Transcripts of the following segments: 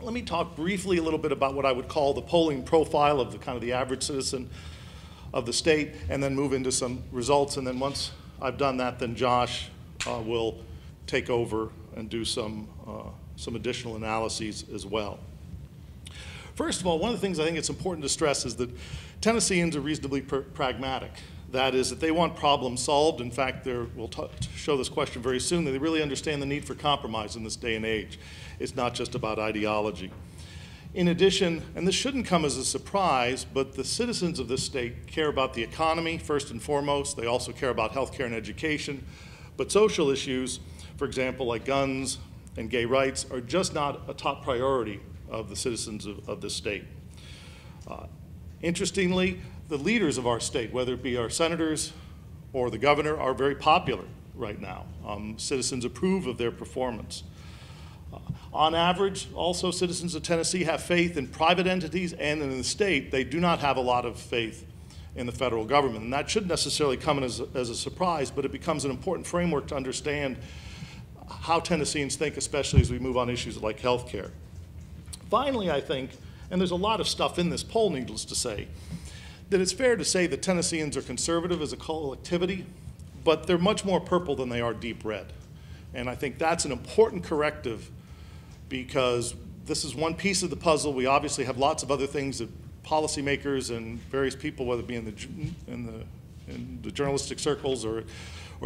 let me talk briefly a little bit about what I would call the polling profile of the kind of the average citizen of the state, and then move into some results. And then once I've done that, then Josh will take over and do some additional analyses as well. First of all, one of the things I think it's important to stress is that Tennesseans are reasonably pragmatic. That is, that they want problems solved. In fact, we'll show this question very soon, that they really understand the need for compromise in this day and age. It's not just about ideology. In addition, and this shouldn't come as a surprise, but the citizens of this state care about the economy first and foremost. They also care about healthcare and education. But social issues, for example, like guns and gay rights, are just not a top priority of the citizens of this state. Interestingly, the leaders of our state, whether it be our senators or the governor, are very popular right now. Citizens approve of their performance. On average, also, citizens of Tennessee have faith in private entities and in the state. They do not have a lot of faith in the federal government. And that shouldn't necessarily come as a surprise, but it becomes an important framework to understand how Tennesseans think, especially as we move on issues like health care. Finally, I think, and there's a lot of stuff in this poll, needless to say, that it's fair to say that Tennesseans are conservative as a collectivity, but they're much more purple than they are deep red. And I think that's an important corrective, because this is one piece of the puzzle. We obviously have lots of other things that policymakers and various people, whether it be in the journalistic circles or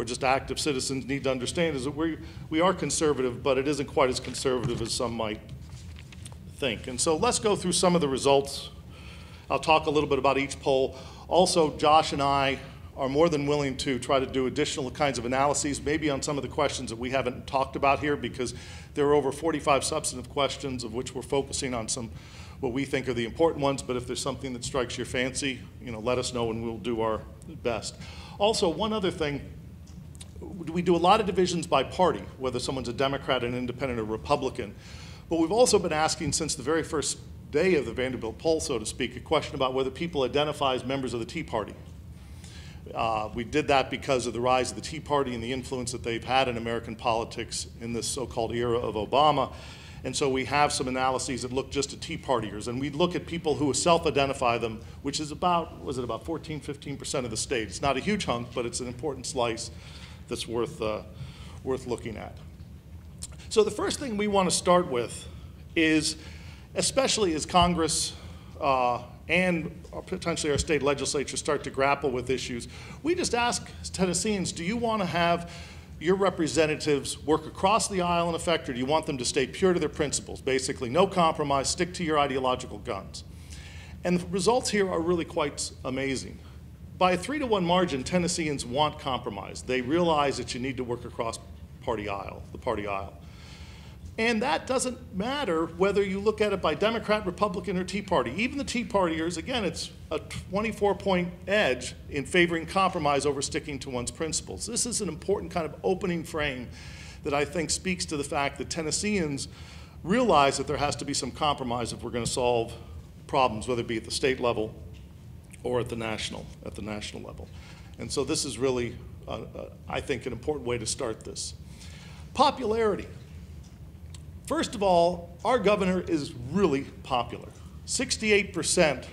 just active citizens, need to understand, is that we are conservative, but it isn't quite as conservative as some might think. And so let's go through some of the results. I'll talk a little bit about each poll. Also, Josh and I are more than willing to try to do additional kinds of analyses, maybe on some of the questions that we haven't talked about here, because there are over 45 substantive questions, of which we're focusing on some what we think are the important ones. But if there's something that strikes your fancy, let us know and we'll do our best. Also, one other thing, we do a lot of divisions by party, whether someone's a Democrat, an Independent, or Republican. But we've also been asking since the very first day of the Vanderbilt poll, so to speak, a question about whether people identify as members of the Tea Party. We did that because of the rise of the Tea Party and the influence that they've had in American politics in this so-called era of Obama. And so we have some analyses that look just at Tea Partiers. And we look at people who self-identify them, which is about, was it about 14, 15% of the state. It's not a huge hunk, but it's an important slice that's worth looking at. So the first thing we want to start with is, especially as Congress and potentially our state legislature start to grapple with issues, we just ask Tennesseans, do you want to have your representatives work across the aisle in effect, or do you want them to stay pure to their principles? Basically, no compromise, stick to your ideological guns. And the results here are really quite amazing. By a 3-to-1 margin, Tennesseans want compromise. They realize that you need to work across the party aisle. And that doesn't matter whether you look at it by Democrat, Republican, or Tea Party. Even the Tea Partiers, again, it's a 24-point edge in favoring compromise over sticking to one's principles. This is an important kind of opening frame that I think speaks to the fact that Tennesseans realize that there has to be some compromise if we're going to solve problems, whether it be at the state level or at the national level. And so this is really, I think, an important way to start this. Popularity. First of all, our governor is really popular. 68%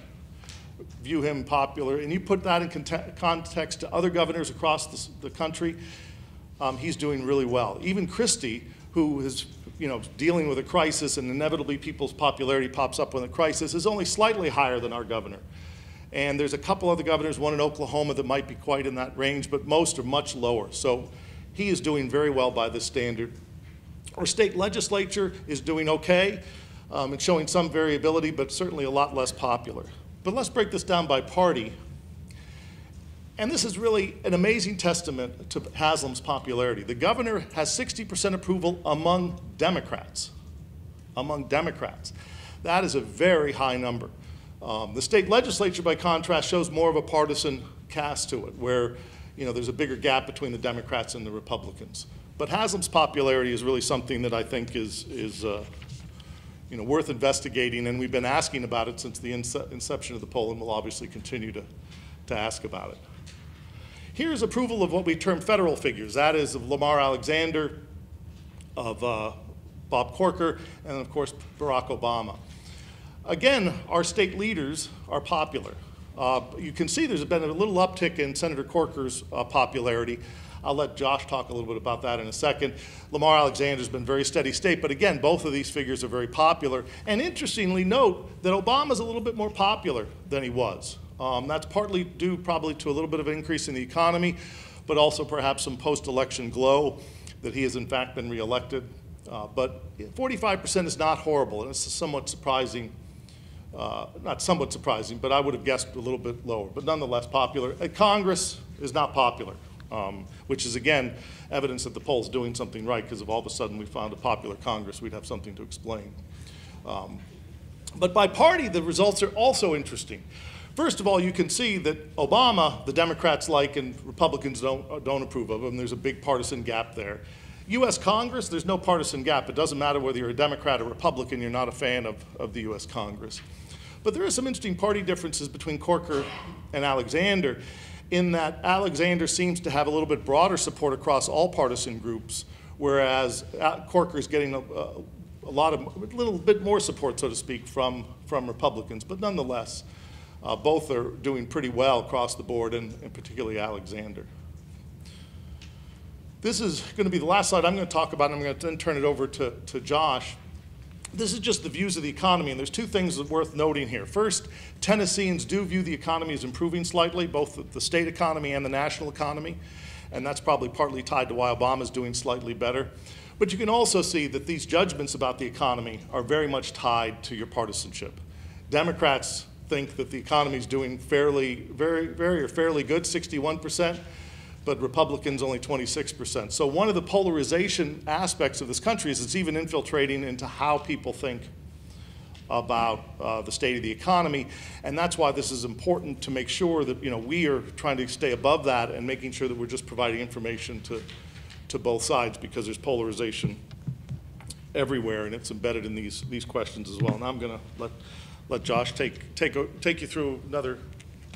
view him popular, and you put that in context to other governors across the country, he's doing really well. Even Christie, who is dealing with a crisis, and inevitably people's popularity pops up when a crisis, is only slightly higher than our governor. And there's a couple other governors, one in Oklahoma that might be quite in that range, but most are much lower. So he is doing very well by this standard. Our state legislature is doing okay. It's showing some variability, but certainly a lot less popular. But let's break this down by party. And this is really an amazing testament to Haslam's popularity. The governor has 60% approval among Democrats. Among Democrats. That is a very high number. The state legislature, by contrast, shows more of a partisan cast to it, where there's a bigger gap between the Democrats and the Republicans. But Haslam's popularity is really something that I think is worth investigating, and we've been asking about it since the inception of the poll, and we'll obviously continue to ask about it. Here's approval of what we term federal figures. That is of Lamar Alexander, of Bob Corker, and of course Barack Obama. Again, our state leaders are popular. You can see there's been a little uptick in Senator Corker's popularity. I'll let Josh talk a little bit about that in a second. Lamar Alexander's been very steady state, but again, both of these figures are very popular. And interestingly, note that Obama's a little bit more popular than he was. That's partly due probably to a little bit of an increase in the economy, but also perhaps some post-election glow that he has in fact been reelected. But 45% is not horrible, and it's somewhat surprising. Not somewhat surprising, but I would have guessed a little bit lower, but nonetheless popular. Congress is not popular. Which is, again, evidence that the poll's doing something right, because if all of a sudden we found a popular Congress, we'd have something to explain. But by party, the results are also interesting. First of all, you can see that Obama, the Democrats like, and Republicans don't approve of him. There's a big partisan gap there. U.S. Congress, there's no partisan gap. It doesn't matter whether you're a Democrat or Republican, you're not a fan of the U.S. Congress. But there are some interesting party differences between Corker and Alexander, in that Alexander seems to have a little bit broader support across all partisan groups, whereas Corker's getting a little bit more support, so to speak, from Republicans. But nonetheless, both are doing pretty well across the board, and particularly Alexander. This is going to be the last slide I'm going to talk about, and I'm going to then turn it over to Josh. This is just the views of the economy, and there's two things that are worth noting here. First, Tennesseans do view the economy as improving slightly, both the state economy and the national economy, and that's probably partly tied to why Obama's doing slightly better. But you can also see that these judgments about the economy are very much tied to your partisanship. Democrats think that the economy is doing fairly good, 61%. But Republicans only 26%. So one of the polarization aspects of this country is it's even infiltrating into how people think about the state of the economy, and that's why this is important to make sure that we are trying to stay above that and making sure that we're just providing information to both sides, because there's polarization everywhere, and it's embedded in these questions as well. And I'm going to let Josh take you through another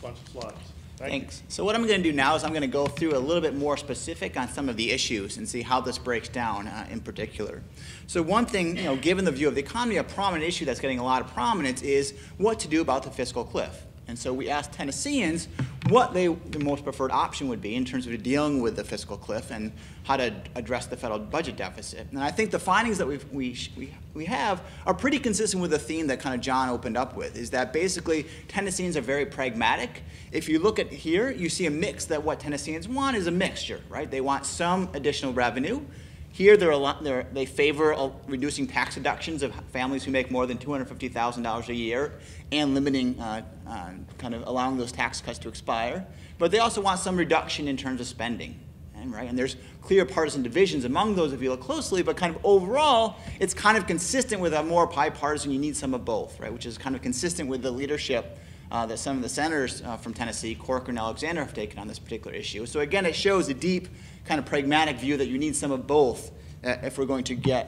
bunch of slides. Thanks. So what I'm going to do now is I'm going to go through a little bit more specific on some of the issues and see how this breaks down in particular. So one thing, given the view of the economy, a prominent issue that's getting a lot of prominence is what to do about the fiscal cliff. And so we asked Tennesseans what the most preferred option would be in terms of dealing with the fiscal cliff and how to address the federal budget deficit. And I think the findings that we have are pretty consistent with the theme that kind of John opened up with, is that basically Tennesseans are very pragmatic. If you look at here, you see a mix that what Tennesseans want is a mixture, right? They want some additional revenue. Here, they favor reducing tax deductions of families who make more than $250,000 a year and limiting, kind of allowing those tax cuts to expire. But they also want some reduction in terms of spending, right? And there's clear partisan divisions among those if you look closely, but kind of overall, it's kind of consistent with a more bipartisan, you need some of both, right? Which is kind of consistent with the leadership that some of the senators from Tennessee, Corker and Alexander, have taken on this particular issue. So again, it shows a deep kind of pragmatic view that you need some of both if we're going to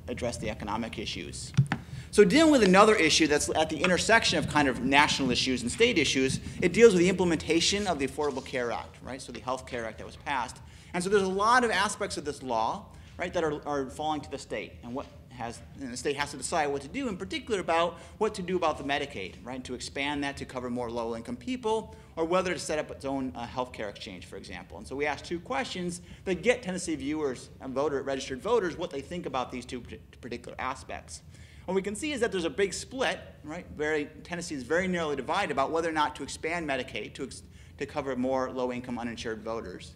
address the economic issues. So dealing with another issue that's at the intersection of kind of national issues and state issues, it deals with the implementation of the Affordable Care Act, right? So the Health Care Act that was passed. And so there's a lot of aspects of this law, right, that are falling to the state, and the state has to decide what to do, in particular about what to do about the Medicaid, right, to expand that to cover more low-income people, or whether to set up its own health care exchange, for example. And so we asked two questions that get Tennessee viewers and registered voters what they think about these two particular aspects. What we can see is that there's a big split, right? Tennessee is very narrowly divided about whether or not to expand Medicaid to cover more low-income uninsured voters.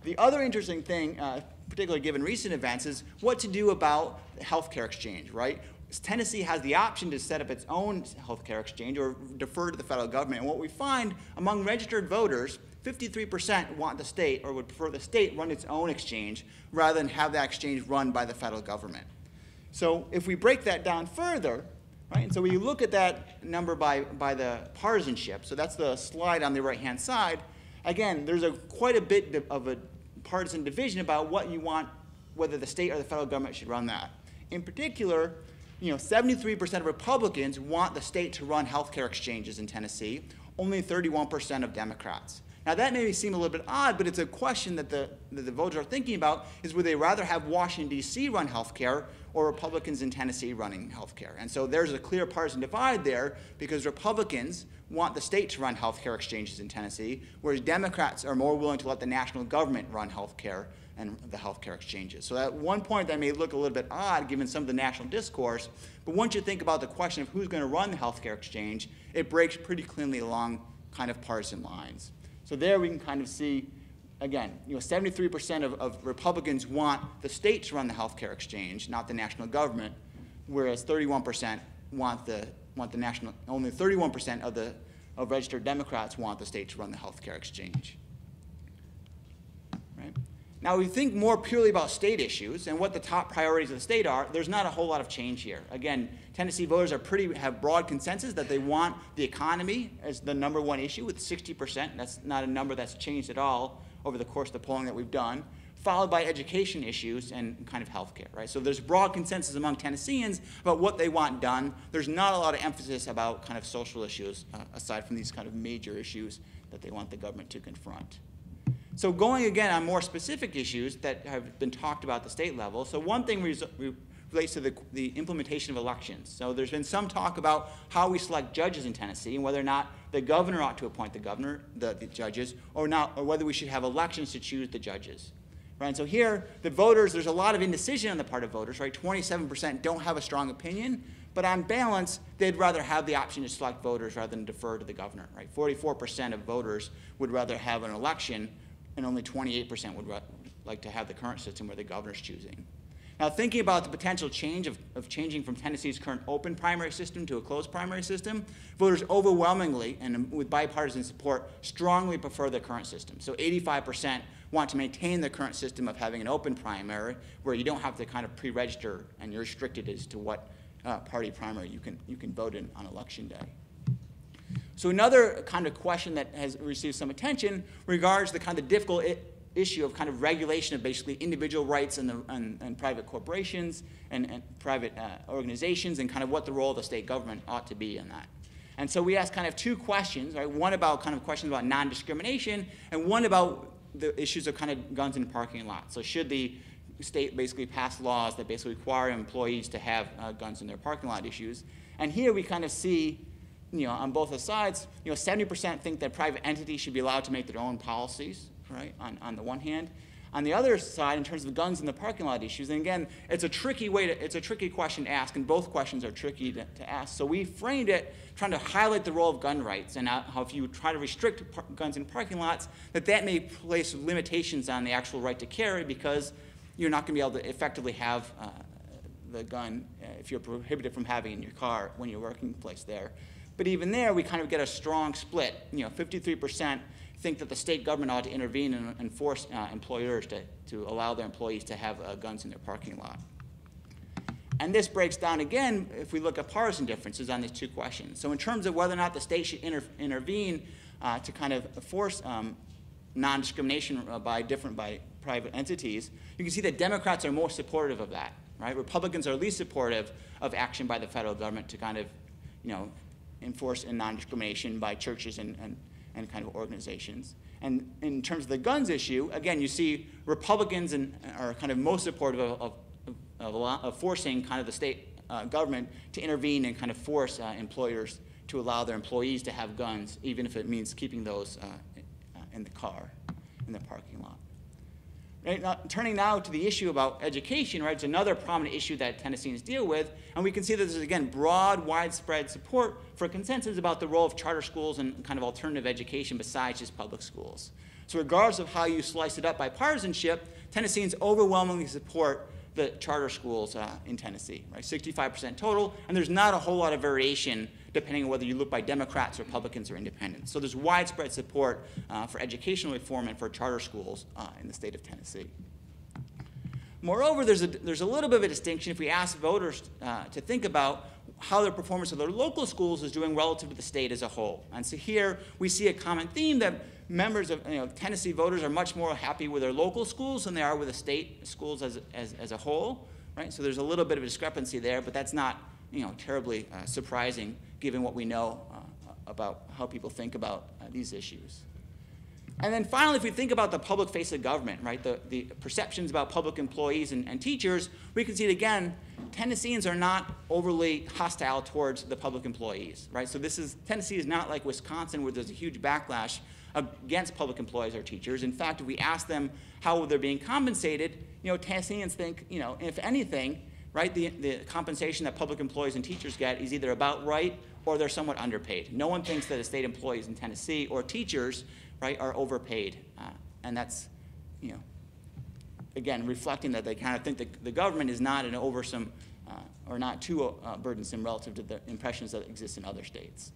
The other interesting thing, particularly given recent events, is what to do about the health care exchange, right? Tennessee has the option to set up its own health care exchange or defer to the federal government. And what we find among registered voters, 53% want the state or would prefer the state run its own exchange rather than have that exchange run by the federal government. So if we break that down further, right, and so we look at that number by the partisanship, so that's the slide on the right-hand side, again, there's quite a bit of a partisan division about what you want, whether the state or the federal government should run that. In particular, 73% of Republicans want the state to run health care exchanges in Tennessee, only 31% of Democrats. Now that may seem a little bit odd, but it's a question that the voters are thinking about, is would they rather have Washington, D.C. run health care or Republicans in Tennessee running health care? And so there's a clear partisan divide there, because Republicans want the state to run health care exchanges in Tennessee, whereas Democrats are more willing to let the national government run health care and the health care exchanges. So at one point that may look a little bit odd given some of the national discourse, but once you think about the question of who's going to run the health care exchange, it breaks pretty cleanly along kind of partisan lines. So there we can kind of see, again, 73% of Republicans want the state to run the health care exchange, not the national government, whereas 31% want the national, only 31% of registered Democrats want the state to run the health care exchange. Right? Now, we think more purely about state issues and what the top priorities of the state are. There's not a whole lot of change here. Again, Tennessee voters have broad consensus that they want the economy as the #1 issue with 60%. That's not a number that's changed at all over the course of the polling that we've done, followed by education issues and kind of health care, right? So there's broad consensus among Tennesseans about what they want done. There's not a lot of emphasis about kind of social issues, aside from these kind of major issues that they want the government to confront. So going again on more specific issues that have been talked about at the state level, so one thing relates to the implementation of elections. So there's been some talk about how we select judges in Tennessee and whether or not the governor ought to appoint the judges, or whether we should have elections to choose the judges. Right? And so here, the voters, there's a lot of indecision on the part of voters, right? 27% don't have a strong opinion, but on balance, they'd rather have the option to select voters rather than defer to the governor, right? 44% of voters would rather have an election, and only 28% would like to have the current system where the governor's choosing. Now, thinking about the potential change of changing from Tennessee's current open primary system to a closed primary system, voters overwhelmingly, and with bipartisan support, strongly prefer the current system. So 85% want to maintain the current system of having an open primary where you don't have to kind of pre-register and you're restricted as to what party primary you can vote in on election day. So another kind of question that has received some attention regards the kind of difficult issue of kind of regulation of basically individual rights and private corporations and private organizations, and kind of what the role of the state government ought to be in that. And so we asked kind of two questions, right? One about kind of questions about non-discrimination, and one about the issues of kind of guns in parking lots. So should the state basically pass laws that basically require employees to have guns in their parking lot issues? And here we kind of see, on both the sides, 70% think that private entities should be allowed to make their own policies, right, on the one hand. On the other side, in terms of guns in the parking lot issues, and again, it's a tricky question to ask, and both questions are tricky to ask. So we framed it trying to highlight the role of gun rights and how if you try to restrict guns in parking lots, that may place limitations on the actual right to carry, because you're not going to be able to effectively have the gun if you're prohibited from having it in your car when you're working place there. But even there, we kind of get a strong split. 53% think that the state government ought to intervene and force employers to allow their employees to have guns in their parking lot. And this breaks down again if we look at partisan differences on these two questions. So in terms of whether or not the state should intervene to kind of force non-discrimination by private entities, you can see that Democrats are more supportive of that, right? Republicans are least supportive of action by the federal government to kind of, enforce non-discrimination by churches and kind of organizations. And in terms of the guns issue, again, you see Republicans are kind of most supportive of forcing kind of the state government to intervene and kind of force employers to allow their employees to have guns, even if it means keeping those in the car, in the parking lot. Right? Now, turning now to the issue about education, right, it's another prominent issue that Tennesseans deal with, and we can see that there's, again, broad, widespread support for consensus about the role of charter schools and kind of alternative education besides just public schools. So regardless of how you slice it up by partisanship, Tennesseans overwhelmingly support the charter schools in Tennessee, right? 65% total, and there's not a whole lot of variation depending on whether you look by Democrats, Republicans, or independents. So there's widespread support for educational reform and for charter schools in the state of Tennessee. Moreover, there's a little bit of a distinction if we ask voters to think about how their performance of their local schools is doing relative to the state as a whole. And so here we see a common theme that members of Tennessee voters are much more happy with their local schools than they are with the state schools as a whole, right? So there's a little bit of a discrepancy there, but that's not terribly surprising given what we know about how people think about these issues. And then finally, if we think about the public face of government, right, the perceptions about public employees and teachers, we can see that, again, Tennesseans are not overly hostile towards the public employees, right? So Tennessee is not like Wisconsin, where there's a huge backlash against public employees or teachers. In fact, if we ask them how they're being compensated, Tennesseans think, if anything, right, the compensation that public employees and teachers get is either about right or they're somewhat underpaid. No one thinks that the state employees in Tennessee or teachers, right, are overpaid. And that's, again, reflecting that they kind of think that the government is not an oversome or not too burdensome relative to the impressions that exist in other states.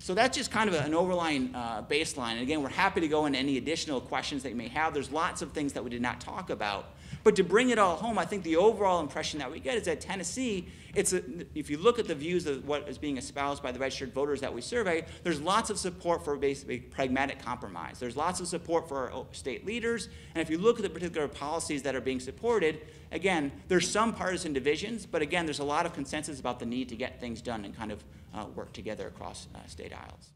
So that's just kind of an overlying baseline. And again, we're happy to go into any additional questions that you may have. There's lots of things that we did not talk about. But to bring it all home, I think the overall impression that we get is that Tennessee, if you look at the views of what is being espoused by the registered voters that we survey, there's lots of support for basically pragmatic compromise. There's lots of support for our state leaders. And if you look at the particular policies that are being supported, again, there's some partisan divisions, but again, there's a lot of consensus about the need to get things done and kind of work together across state aisles.